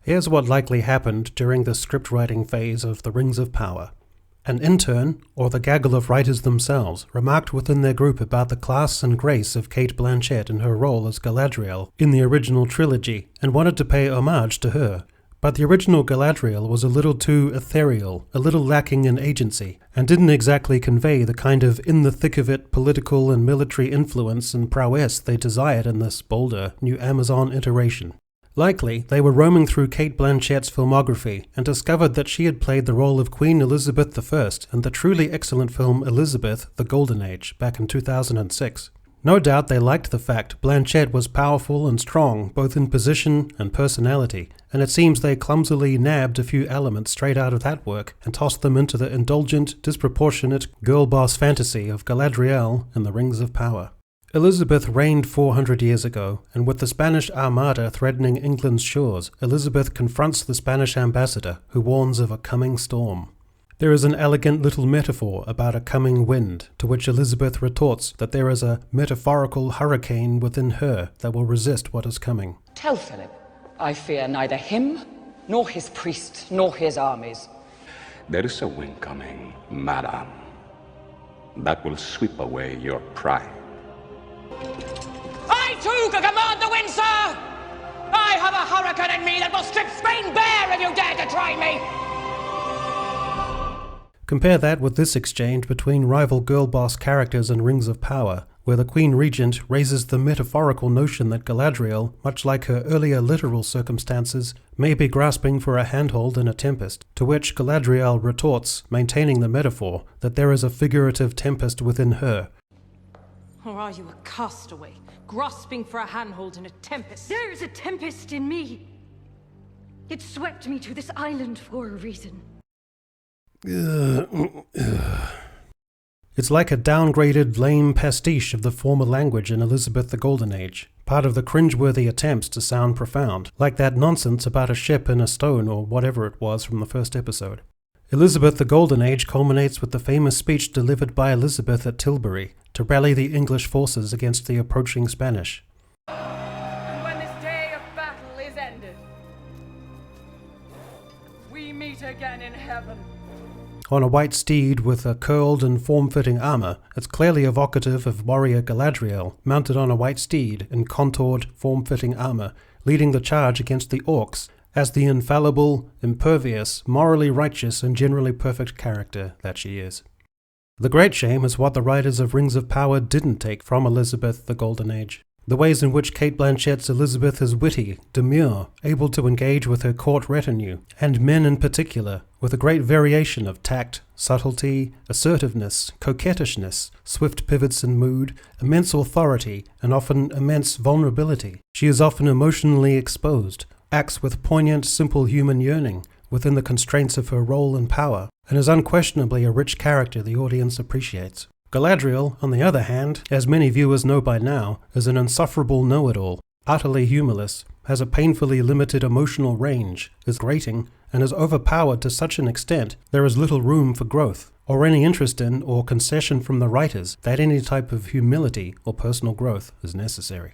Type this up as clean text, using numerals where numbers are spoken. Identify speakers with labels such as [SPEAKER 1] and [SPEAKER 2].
[SPEAKER 1] Here's what likely happened during the script-writing phase of The Rings of Power. An intern, or the gaggle of writers themselves, remarked within their group about the class and grace of Cate Blanchett in her role as Galadriel in the original trilogy, and wanted to pay homage to her. But the original Galadriel was a little too ethereal, a little lacking in agency, and didn't exactly convey the kind of in-the-thick-of-it political and military influence and prowess they desired in this bolder, new Amazon iteration. Likely, they were roaming through Cate Blanchett's filmography and discovered that she had played the role of Queen Elizabeth I in the truly excellent film Elizabeth, the Golden Age, back in 2006. No doubt they liked the fact Blanchett was powerful and strong both in position and personality, and it seems they clumsily nabbed a few elements straight out of that work and tossed them into the indulgent, disproportionate girl boss fantasy of Galadriel in The Rings of Power. Elizabeth reigned 400 years ago, and with the Spanish Armada threatening England's shores, Elizabeth confronts the Spanish ambassador, who warns of a coming storm. There is an elegant little metaphor about a coming wind, to which Elizabeth retorts that there is a metaphorical hurricane within her that will resist what is coming.
[SPEAKER 2] Tell Philip, I fear neither him, nor his priests, nor his armies.
[SPEAKER 3] There is a wind coming, madam, that will sweep away your pride.
[SPEAKER 2] I too can command the wind, sir! I have a hurricane in me that will strip Spain bare if you dare to try me!
[SPEAKER 1] Compare that with this exchange between rival girl boss characters in Rings of Power, where the Queen Regent raises the metaphorical notion that Galadriel, much like her earlier literal circumstances, may be grasping for a handhold in a tempest, to which Galadriel retorts, maintaining the metaphor, that there is a figurative tempest within her.
[SPEAKER 4] Or are you a castaway, grasping for a handhold in a tempest?
[SPEAKER 5] There is a tempest in me. It swept me to this island for a reason.
[SPEAKER 1] It's like a downgraded, lame pastiche of the former language in Elizabeth the Golden Age, part of the cringeworthy attempts to sound profound, like that nonsense about a ship in a stone or whatever it was from the first episode. Elizabeth the Golden Age culminates with the famous speech delivered by Elizabeth at Tilbury to rally the English forces against the approaching Spanish.
[SPEAKER 6] And when this day of battle is ended, we meet again in heaven.
[SPEAKER 1] On a white steed with a curled and form-fitting armor, it's clearly evocative of warrior Galadriel, mounted on a white steed in contoured, form-fitting armor, leading the charge against the orcs as the infallible, impervious, morally righteous, and generally perfect character that she is. The great shame is what the writers of Rings of Power didn't take from Elizabeth the Golden Age. The ways in which Cate Blanchett's Elizabeth is witty, demure, able to engage with her court retinue, and men in particular, with a great variation of tact, subtlety, assertiveness, coquettishness, swift pivots in mood, immense authority, and often immense vulnerability. She is often emotionally exposed, acts with poignant, simple human yearning, within the constraints of her role and power, and is unquestionably a rich character the audience appreciates. Galadriel, on the other hand, as many viewers know by now, is an insufferable know-it-all, utterly humorless, has a painfully limited emotional range, is grating, and is overpowered to such an extent there is little room for growth, or any interest in or concession from the writers that any type of humility or personal growth is necessary.